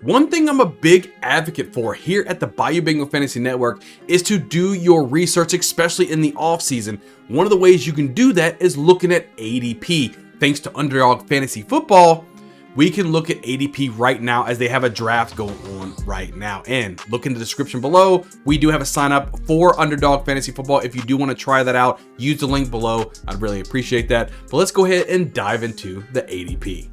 One thing I'm a big advocate for here at the Bayou Bengal Fantasy Network is to do your research, especially in the off season. One of the ways you can do that is looking at ADP. Thanks to Underdog Fantasy Football, we can look at ADP right now as they have a draft going on right now. And look in the description below. We do have a sign up for Underdog Fantasy Football. If you do want to try that out, use the link below. I'd really appreciate that. But let's go ahead and dive into the ADP.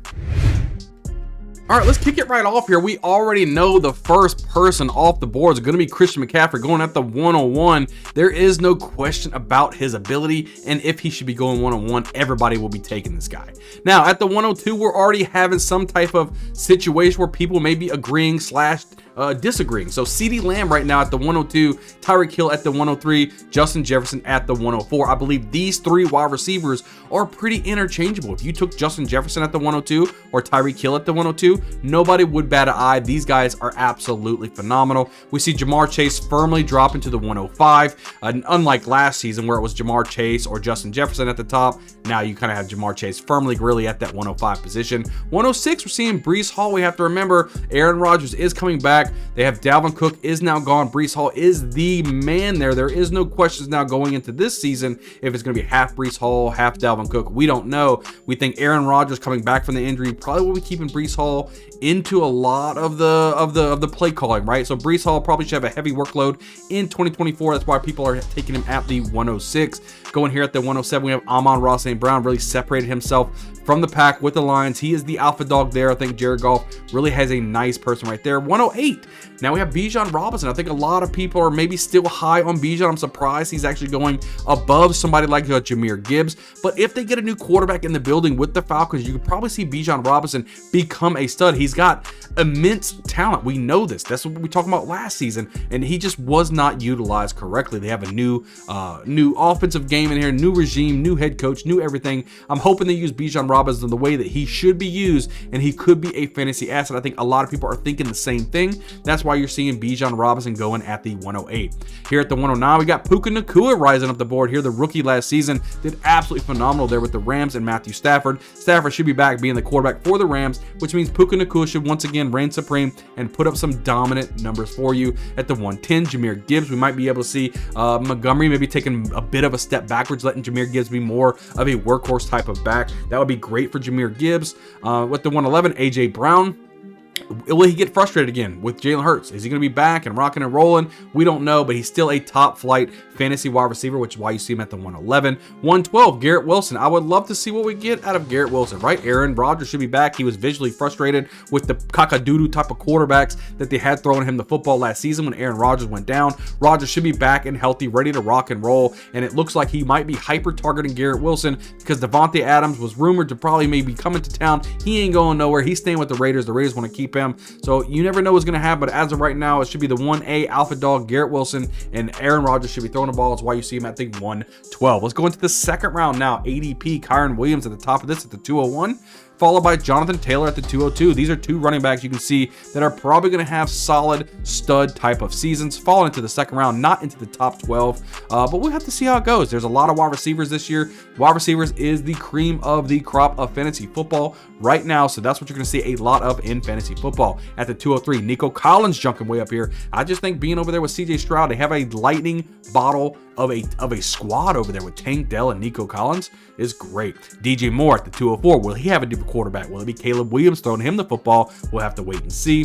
All right, let's kick it right off here. We already know the first person off the board is going to be Christian McCaffrey going at the 101. There is no question about his ability, and if he should be going 101, everybody will be taking this guy. Now, at the 102, we're already having some type of situation where people may be agreeing / disagreeing. So CeeDee Lamb right now at the 102, Tyreek Hill at the 103, Justin Jefferson at the 104. I believe these three wide receivers are pretty interchangeable. If you took Justin Jefferson at the 102 or Tyreek Hill at the 102, nobody would bat an eye. These guys are absolutely phenomenal. We see Jamar Chase firmly drop into the 105. Unlike last season where it was Jamar Chase or Justin Jefferson at the top, now you kind of have Jamar Chase firmly really at that 105 position. 106, we're seeing Breece Hall. We have to remember Aaron Rodgers is coming back. They have Dalvin Cook is now gone. Breece Hall is the man there. There is no questions now going into this season if it's going to be half Breece Hall, half Dalvin Cook. We don't know. We think Aaron Rodgers coming back from the injury probably will be keeping Breece Hall into a lot of the play calling, right? So Breece Hall probably should have a heavy workload in 2024. That's why people are taking him at the 106. Going here at the 107, we have Amon-Ra St. Brown really separated himself from the pack with the Lions. He is the alpha dog there. I think Jared Goff really has a nice person right there. 108. Now we have Bijan Robinson. I think a lot of people are maybe still high on Bijan. I'm surprised he's actually going above somebody like Jahmyr Gibbs. But if they get a new quarterback in the building with the Falcons, you could probably see Bijan Robinson become a stud. He's got immense talent. We know this. That's what we talked about last season, and he just was not utilized correctly. They have a new offensive game in here, new regime, new head coach, new everything. I'm hoping they use Bijan Robinson the way that he should be used, and he could be a fantasy asset. I think a lot of people are thinking the same thing. That's why you're seeing Bijan Robinson going at the 108. Here at the 109, we got Puka Nacua rising up the board here. The rookie last season did absolutely phenomenal there with the Rams and Matthew Stafford. Stafford should be back being the quarterback for the Rams, which means Puka Nacua should once again reign supreme and put up some dominant numbers for you. At the 110, Jahmyr Gibbs, we might be able to see Montgomery maybe taking a bit of a step backwards, letting Jahmyr Gibbs be more of a workhorse type of back. That would be great for Jahmyr Gibbs. With the 111, AJ Brown. Will he get frustrated again with Jalen Hurts? Is he going to be back and rocking and rolling? We don't know, but he's still a top flight fantasy wide receiver, which is why you see him at the 111. 112, Garrett Wilson. I would love to see what we get out of Garrett Wilson, right? Aaron Rodgers should be back. He was visually frustrated with the cock-a-doodle type of quarterbacks that they had throwing him the football last season when Aaron Rodgers went down. Rodgers should be back and healthy, ready to rock and roll, and it looks like he might be hyper-targeting Garrett Wilson because Devontae Adams was rumored to probably maybe coming to town. He ain't going nowhere. He's staying with the Raiders. The Raiders want to keep him. So you never know what's going to happen, but as of right now, it should be the 1A alpha dog, Garrett Wilson, and Aaron Rodgers should be throwing the ball. That's why you see him at the 112. Let's go into the second round now. ADP, Kyron Williams at the top of this at the 201. Followed by Jonathan Taylor at the 202. These are two running backs you can see that are probably going to have solid stud type of seasons. Falling into the second round, not into the top 12, but we'll have to see how it goes. There's a lot of wide receivers this year. Wide receivers is the cream of the crop of fantasy football right now, so that's what you're going to see a lot of in fantasy football. At the 203, Nico Collins jumping way up here. I just think being over there with CJ Stroud, they have a lightning bottle of a squad over there with Tank Dell and Nico Collins is great. DJ Moore at the 204. Will he have a different quarterback? Will it be Caleb Williams throwing him the football? We'll have to wait and see.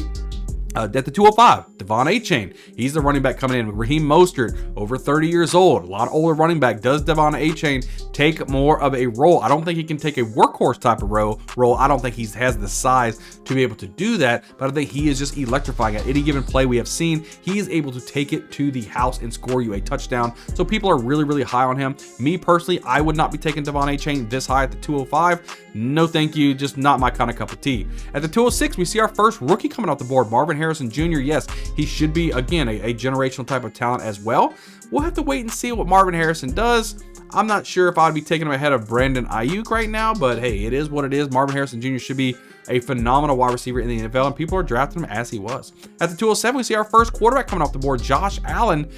At the 205, Devon Achane. He's the running back coming in. Raheem Mostert, over 30 years old. A lot older running back. Does Devon Achane take more of a role? I don't think he can take a workhorse type of role. I don't think he has the size to be able to do that, but I think he is just electrifying. At any given play we have seen, he is able to take it to the house and score you a touchdown. So people are really, really high on him. Me personally, I would not be taking Devon Achane this high at the 205. No thank you, just not my kind of cup of tea. At the 206, we see our first rookie coming off the board, Marvin Harrison Jr. Yes, he should be, again, a generational type of talent as well. We'll have to wait and see what Marvin Harrison does. I'm not sure if I'd be taking him ahead of Brandon Ayuk right now, but hey, it is what it is. Marvin Harrison Jr. should be a phenomenal wide receiver in the NFL, and people are drafting him as he was. At the 207, we see our first quarterback coming off the board, Josh Allen.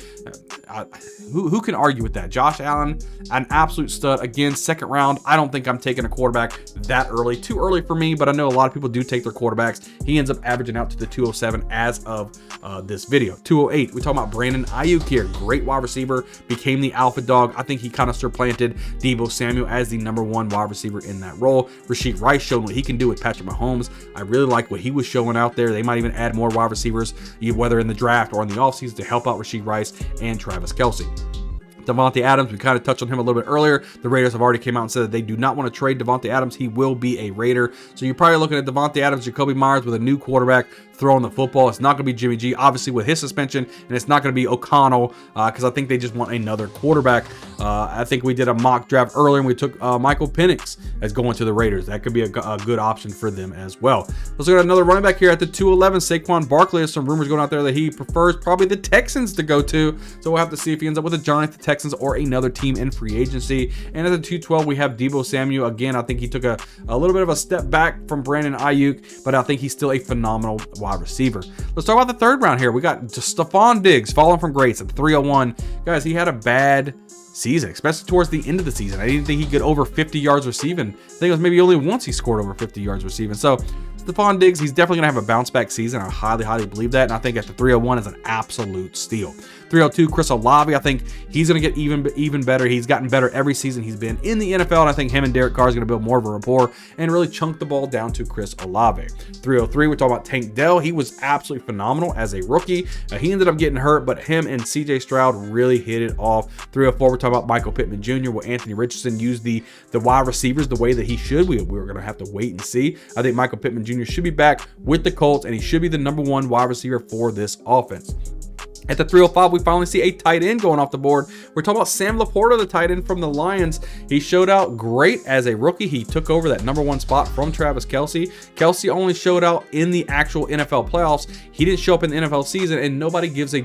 Who can argue with that? Josh Allen, an absolute stud. Again, second round. I don't think I'm taking a quarterback that early. Too early for me, but I know a lot of people do take their quarterbacks. He ends up averaging out to the 207 as of this video. 208, we talk about Brandon Ayuk here. Great wide receiver, became the alpha dog. I think he kind of supplanted Deebo Samuel as the #1 wide receiver in that role. Rashid Rice showing what he can do with Patrick Mahomes. I really like what he was showing out there. They might even add more wide receivers, whether in the draft or in the offseason, to help out Rashid Rice and Travis Kelce. Davante Adams, we kind of touched on him a little bit earlier. The Raiders have already came out and said that they do not want to trade Davante Adams. He will be a Raider. So you're probably looking at Davante Adams, Jacoby Myers with a new quarterback throwing the football. It's not going to be Jimmy G, obviously, with his suspension, and it's not going to be O'Connell because I think they just want another quarterback. I think we did a mock draft earlier, and we took Michael Penix as going to the Raiders. That could be a good option for them as well. Let's look at another running back here at the 211, Saquon Barkley. There's some rumors going out there that he prefers probably the Texans to go to, so we'll have to see if he ends up with the Giants, the Texans, or another team in free agency. And at the 212, we have Deebo Samuel. Again, I think he took a little bit of a step back from Brandon Ayuk, but I think he's still a phenomenal wide receiver. Let's talk about the third round here. We got Stephon Diggs falling from grace at 301. Guys, he had a bad season, especially towards the end of the season. I didn't think he'd get over 50 yards receiving. I think it was maybe only once he scored over 50 yards receiving. So Stephon Diggs, he's definitely going to have a bounce back season. I highly believe that. And I think at the 301 is an absolute steal. 302, Chris Olave, I think he's going to get even better. He's gotten better every season he's been in the NFL, and I think him and Derek Carr is going to build more of a rapport and really chunk the ball down to Chris Olave. 303, we're talking about Tank Dell. He was absolutely phenomenal as a rookie. He ended up getting hurt, but him and CJ Stroud really hit it off. 304, we're talking about Michael Pittman Jr. Will Anthony Richardson use the wide receivers the way that he should? We were going to have to wait and see. I think Michael Pittman Jr. should be back with the Colts, and he should be the #1 wide receiver for this offense. At the 305, we finally see a tight end going off the board. We're talking about Sam Laporta, the tight end from the Lions. He showed out great as a rookie. He took over that #1 spot from Travis Kelce. Kelce only showed out in the actual NFL playoffs. He didn't show up in the NFL season, and nobody gives a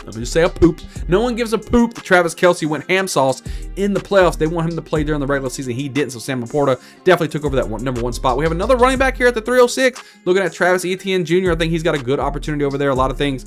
let me just say a poop. No one gives a poop that Travis Kelce went ham sauce in the playoffs. They want him to play during the regular season. He didn't, so Sam Laporta definitely took over that #1 spot. We have another running back here at the 306. Looking at Travis Etienne Jr., I think he's got a good opportunity over there. A lot of things.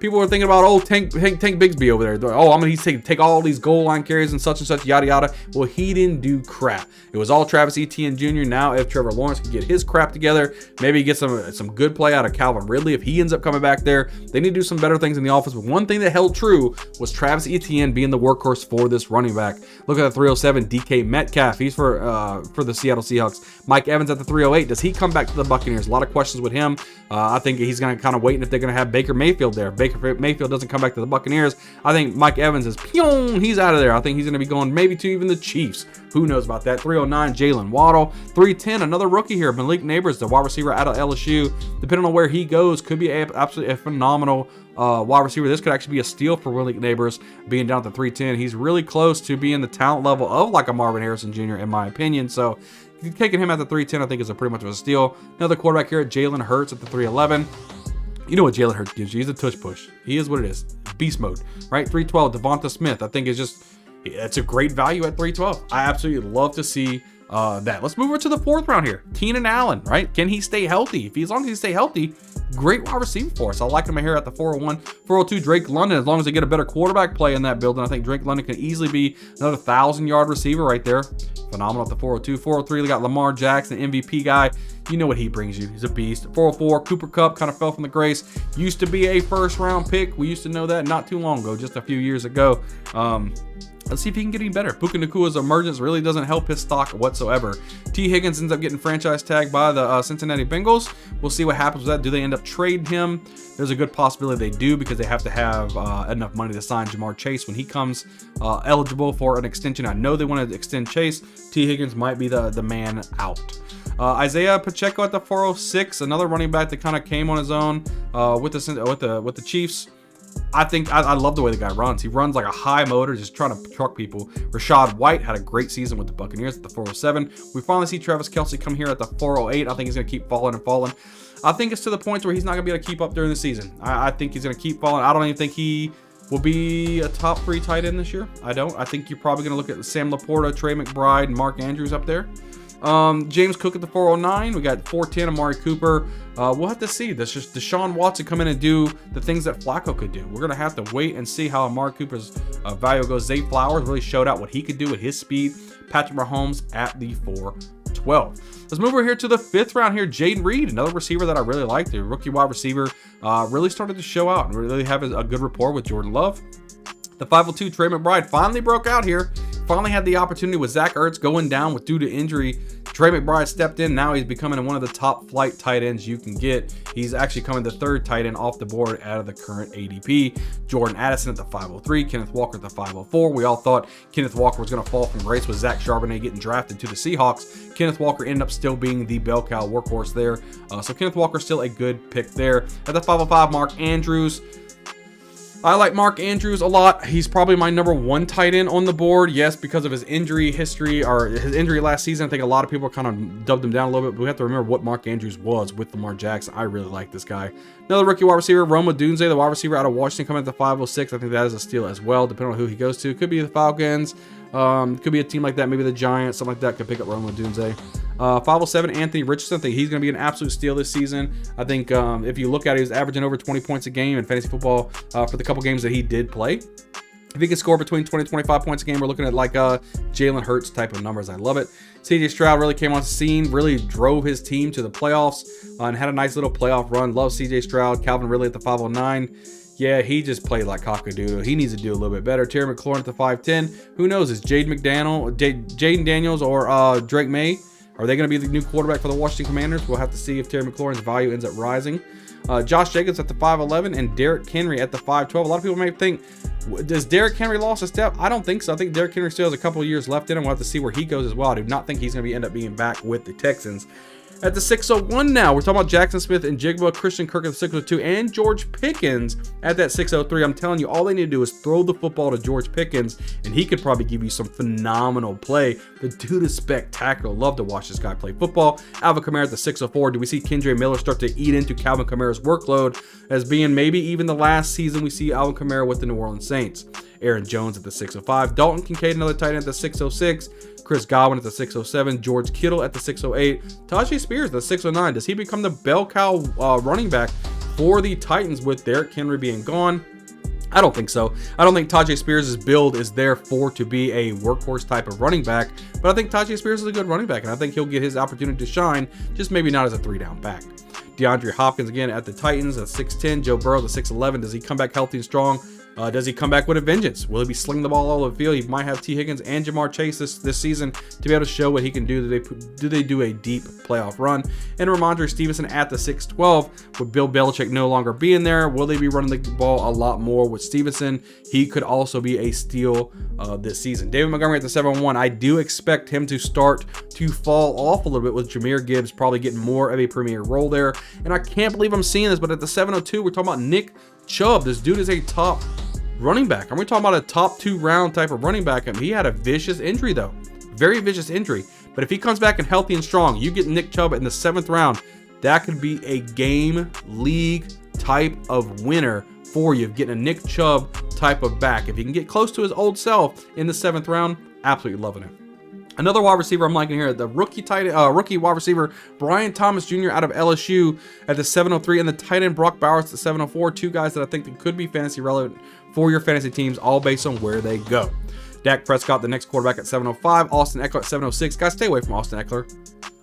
People are thinking about, oh, Tank Bigsby over there. Oh, I'm going to take all these goal line carries and such, yada, yada. Well, he didn't do crap. It was all Travis Etienne Jr. Now, if Trevor Lawrence can get his crap together, maybe he gets some good play out of Calvin Ridley. If he ends up coming back there, they need to do some better things in the offense. But one thing that held true was Travis Etienne being the workhorse for this running back. Look at the 307, DK Metcalf. He's for the Seattle Seahawks. Mike Evans at the 308. Does he come back to the Buccaneers? A lot of questions with him. I think he's going to kind of wait if they're going to have Baker Mayfield there. Baker Mayfield doesn't come back to the Buccaneers. I think Mike Evans is he's out of there. I think he's going to be going maybe to even the Chiefs. Who knows about that? 309, Jalen Waddle. 310, another rookie here, Malik Neighbors, the wide receiver out of LSU. Depending on where he goes, could be absolutely a phenomenal wide receiver. This could actually be a steal for Malik Neighbors being down to 310. He's really close to being the talent level of like a Marvin Harrison Jr. in my opinion. So taking him at the 310, I think is pretty much of a steal. Another quarterback here, Jalen Hurts at the 311. You know what Jalen Hurts gives you? He's a tush push. He is what it is. Beast mode, right? 312, Devonta Smith. I think it's a great value at 312. I absolutely love to see that. Let's move over to the 4th round here. Keenan Allen, right? Can he stay healthy? As long as he stay healthy, great wide receiver for us. I like him here at the 401. 402, Drake London. As long as they get a better quarterback play in that building, I think Drake London can easily be another 1,000-yard receiver right there. Phenomenal at the 402. 403, we got Lamar Jackson, MVP guy. You know what he brings you. He's a beast. 404, Cooper Kupp kind of fell from the grace. Used to be a first-round pick. We used to know that not too long ago, just a few years ago. Let's see if he can get any better. Puka Nakua's emergence really doesn't help his stock whatsoever. T. Higgins ends up getting franchise tagged by the Cincinnati Bengals. We'll see what happens with that. Do they end up trading him? There's a good possibility they do because they have to have enough money to sign Jamar Chase when he comes eligible for an extension. I know they want to extend Chase. T. Higgins might be the man out. Isaiah Pacheco at the 406, another running back that kind of came on his own with the Chiefs. I love the way the guy runs. He runs like a high motor, just trying to truck people. Rachaad White had a great season with the Buccaneers at the 407. We finally see Travis Kelce come here at the 408. I think he's going to keep falling and falling. I think it's to the point where he's not going to be able to keep up during the season. I think he's going to keep falling. I don't even think he will be a top 3 tight end this year. I don't. I think you're probably going to look at Sam Laporta, Trey McBride, and Mark Andrews up there. James Cook at the 409. We got 410, Amari Cooper. We'll have to see. That's just Deshaun Watson come in and do the things that Flacco could do. We're going to have to wait and see how Amari Cooper's value goes. Zay Flowers really showed out what he could do with his speed. Patrick Mahomes at the 412. Let's move over here to the 5th round here. Jaden Reed, another receiver that I really like. The rookie wide receiver really started to show out and really have a good rapport with Jordan Love. The 502, Trey McBride, finally broke out here. Finally had the opportunity with Zach Ertz going down due to injury. Trey McBride stepped in. Now he's becoming one of the top flight tight ends you can get. He's actually coming the 3rd tight end off the board out of the current ADP. Jordan Addison at the 503, Kenneth Walker at the 504. We all thought Kenneth Walker was going to fall from grace with Zach Charbonnet getting drafted to the Seahawks. Kenneth Walker ended up still being the bell cow workhorse there. So Kenneth Walker still a good pick there. At the 505, Mark Andrews. I like Mark Andrews a lot. He's probably my number 1 tight end on the board. Yes, because of his injury history or his injury last season. I think a lot of people kind of dubbed him down a little bit, but we have to remember what Mark Andrews was with Lamar Jackson. I really like this guy. Another rookie wide receiver, Rome Odunze, the wide receiver out of Washington, coming at the 506. I think that is a steal as well, depending on who he goes to. Could be the Falcons. Could be a team like that, maybe the Giants, something like that could pick up Rome Odunze. 507, Anthony Richardson. I think he's going to be an absolute steal this season. I think if you look at it, he was averaging over 20 points a game in fantasy football for the couple games that he did play. If he can score between 20 and 25 points a game, we're looking at like Jalen Hurts type of numbers. I love it. CJ Stroud really came on the scene, really drove his team to the playoffs and had a nice little playoff run. Love CJ Stroud. Calvin Ridley at the 509. Yeah, he just played like cockadoodle. He needs to do a little bit better. Terry McLaurin at the 510. Who knows? Is Jaden Daniels or Drake May? Are they going to be the new quarterback for the Washington Commanders? We'll have to see if Terry McLaurin's value ends up rising. Josh Jacobs at the 511 and Derrick Henry at the 512. A lot of people may think, does Derrick Henry lost a step? I don't think so. I think Derrick Henry still has a couple of years left in him. We'll have to see where he goes as well. I do not think he's going to end up being back with the Texans. At the 601 now, we're talking about Jackson Smith and Jigba, Christian Kirk at the 602, and George Pickens at that 603. I'm telling you, all they need to do is throw the football to George Pickens, and he could probably give you some phenomenal play. The dude is spectacular. Love to watch this guy play football. Alvin Kamara at the 604. Do we see Kendre Miller start to eat into Calvin Kamara's workload as being maybe even the last season we see Alvin Kamara with the New Orleans Saints? Aaron Jones at the 605. Dalton Kincaid, another tight end at the 606. Chris Godwin at the 607, George Kittle at the 608, Tajay Spears at the 609. Does he become the bell cow running back for the Titans with Derrick Henry being gone? I don't think so. I don't think Tajay Spears' build is there to be a workhorse type of running back, but I think Tajay Spears is a good running back, and I think he'll get his opportunity to shine, just maybe not as a 3-down back. DeAndre Hopkins again at the Titans at 610, Joe Burrow at the 611. Does he come back healthy and strong? Does he come back with a vengeance? Will he be slinging the ball all over the field? He might have T. Higgins and Jamar Chase this season to be able to show what he can do. Do they do a deep playoff run? And Ramondre Stevenson at the 612 with Bill Belichick no longer being there. Will they be running the ball a lot more with Stevenson? He could also be a steal this season. David Montgomery at the 701. I do expect him to start to fall off a little bit with Jahmyr Gibbs probably getting more of a premier role there. And I can't believe I'm seeing this, but at the 702, we're talking about Nick Chubb. This dude is a top running back. Are we talking about a top 2 round type of running back? I mean, he had a vicious injury though. Very vicious injury. But if he comes back and healthy and strong, you get Nick Chubb in the 7th round, that could be a game league type of winner for you, getting a Nick Chubb type of back. If he can get close to his old self in the 7th round, absolutely loving it. Another wide receiver I'm liking here, the rookie wide receiver Brian Thomas Jr. out of LSU at the 703, and the tight end Brock Bowers at the 704. 2 guys that I think that could be fantasy relevant for your fantasy teams, all based on where they go. Dak Prescott, the next quarterback at 705. Austin Eckler at 706. Guys, stay away from Austin Eckler.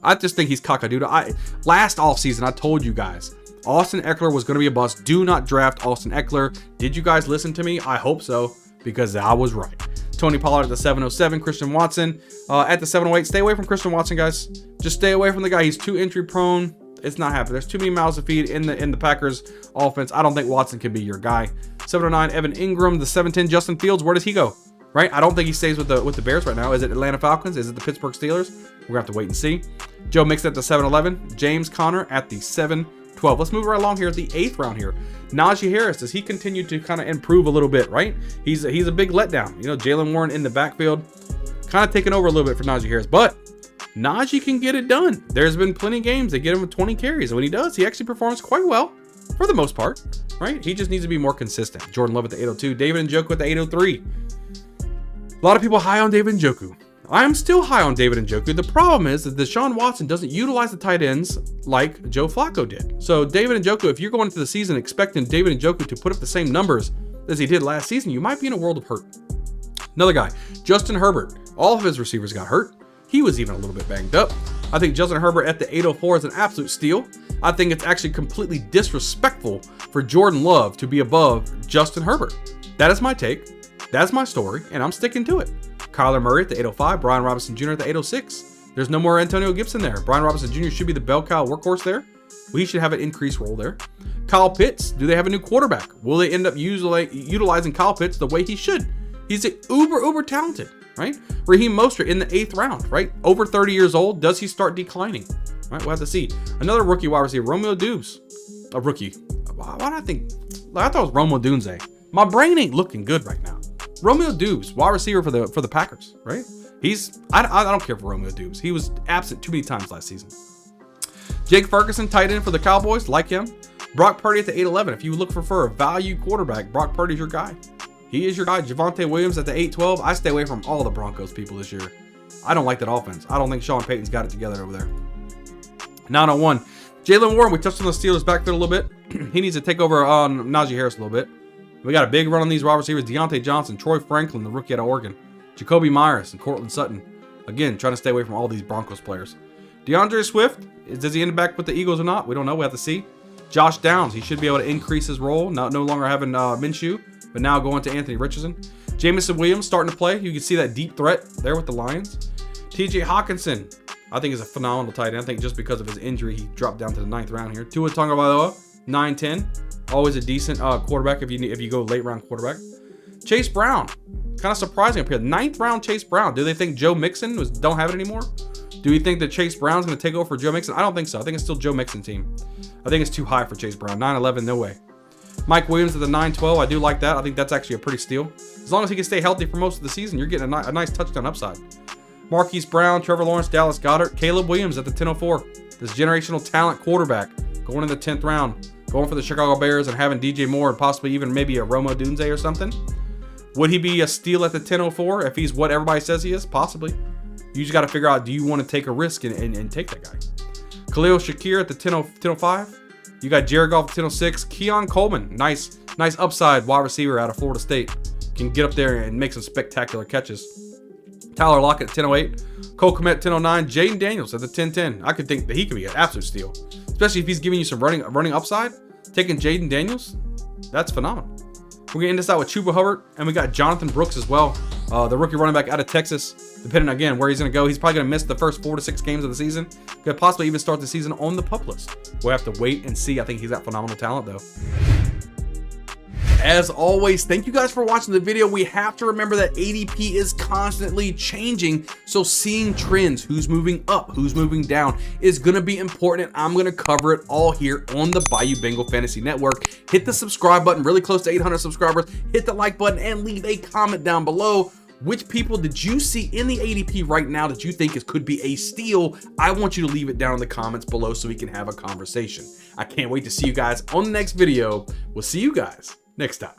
I just think he's cockadoodle. Last offseason, I told you guys, Austin Eckler was going to be a bust. Do not draft Austin Eckler. Did you guys listen to me? I hope so, because I was right. Tony Pollard at the 707, Christian Watson at the 708. Stay away from Christian Watson, guys. Just stay away from the guy. He's too injury prone. It's not happening. There's too many mouths to feed in the Packers offense. I don't think Watson can be your guy. 709, Evan Ingram. The 710, Justin Fields. Where does he go? Right? I don't think he stays with the Bears right now. Is it Atlanta Falcons? Is it the Pittsburgh Steelers? We're gonna have to wait and see. Joe Mixon at the 711, James Conner at the 712. Let's move right along here at the 8th round here. Najee Harris, does he continue to kind of improve a little bit, right? He's a big letdown. You know, Jaylen Warren in the backfield, kind of taking over a little bit for Najee Harris, but Najee can get it done. There's been plenty of games that get him 20 carries, and when he does, he actually performs quite well for the most part, right? He just needs to be more consistent. Jordan Love at the 802, David Njoku at the 803. A lot of people high on David Njoku. I am still high on David Njoku. The problem is that Deshaun Watson doesn't utilize the tight ends like Joe Flacco did. So David Njoku, if you're going into the season expecting David Njoku to put up the same numbers as he did last season, you might be in a world of hurt. Another guy, Justin Herbert. All of his receivers got hurt. He was even a little bit banged up. I think Justin Herbert at the 804 is an absolute steal. I think it's actually completely disrespectful for Jordan Love to be above Justin Herbert. That is my take. That's my story, and I'm sticking to it. Kyler Murray at the 805, Brian Robinson Jr. at the 806. There's no more Antonio Gibson there. Brian Robinson Jr. should be the bell cow workhorse there. We should have an increased role there. Kyle Pitts, do they have a new quarterback? Will they end up utilizing Kyle Pitts the way he should? He's uber talented, right? Raheem Mostert in the 8th round, right? Over 30 years old. Does he start declining? Right, we'll have to see. Another rookie wide receiver, Romeo Dubes. A rookie. Why did I think? I thought it was Rome Odunze. My brain ain't looking good right now. Romeo Dubes, wide receiver for the Packers, right? I don't care for Romeo Dubes. He was absent too many times last season. Jake Ferguson, tight end for the Cowboys, like him. Brock Purdy at the 811. If you look for a value quarterback, Brock Purdy's your guy. He is your guy. Javonte Williams at the 812. I stay away from all the Broncos people this year. I don't like that offense. I don't think Sean Payton's got it together over there. 901. Jalen Warren, we touched on the Steelers backfield a little bit. He needs to take over on Najee Harris a little bit. We got a big run on these wide receivers. Deontay Johnson, Troy Franklin, the rookie out of Oregon. Jacoby Myers and Cortland Sutton. Again, trying to stay away from all these Broncos players. DeAndre Swift, does he end back with the Eagles or not? We don't know. We have to see. Josh Downs, he should be able to increase his role. No longer having Minshew, but now going to Anthony Richardson. Jamison Williams starting to play. You can see that deep threat there with the Lions. TJ Hawkinson, I think is a phenomenal tight end. I think just because of his injury, he dropped down to the 9th round here. Tua Tagovailoa, 9-10. Always a decent quarterback if you go late round quarterback. Chase Brown, kind of surprising up here. 9th round Chase Brown. Do they think Joe Mixon don't have it anymore? Do we think that Chase Brown's going to take over for Joe Mixon? I don't think so. I think it's still Joe Mixon team. I think it's too high for Chase Brown. 9-11, no way. Mike Williams at the 9-12. I do like that. I think that's actually a pretty steal. As long as he can stay healthy for most of the season, you're getting a nice touchdown upside. Marquise Brown, Trevor Lawrence, Dallas Goedert, Caleb Williams at the 1004. This generational talent quarterback going in the 10th round, going for the Chicago Bears and having DJ Moore and possibly even maybe a Rome Odunze or something. Would he be a steal at the 1004 if he's what everybody says he is? Possibly. You just got to figure out, do you want to take a risk and take that guy? Khalil Shakir at the 1005. You got Jared Goff at 1006. Keon Coleman, nice upside wide receiver out of Florida State. Can get up there and make some spectacular catches. Tyler Lockett at 1008. Cole Kmet at 1009. Jaden Daniels at the 1010. I could think that he could be an absolute steal, especially if he's giving you some running upside. Taking Jaden Daniels, that's phenomenal. We're gonna end this out with Chuba Hubbard, and we got Jonathan Brooks as well, the rookie running back out of Texas. Depending again where he's gonna go, he's probably gonna miss the first 4 to 6 games of the season. Could possibly even start the season on the PUP list. We'll have to wait and see. I think he's got phenomenal talent though. As always, thank you guys for watching the video. We have to remember that ADP is constantly changing, so seeing trends, who's moving up, who's moving down, is going to be important. I'm going to cover it all here on the Bayou Bengal Fantasy Network. Hit the subscribe button, really close to 800 subscribers. Hit the like button and leave a comment down below. Which people did you see in the ADP right now that you think could be a steal? I want you to leave it down in the comments below so we can have a conversation. I can't wait to see you guys on the next video. We'll see you guys next time.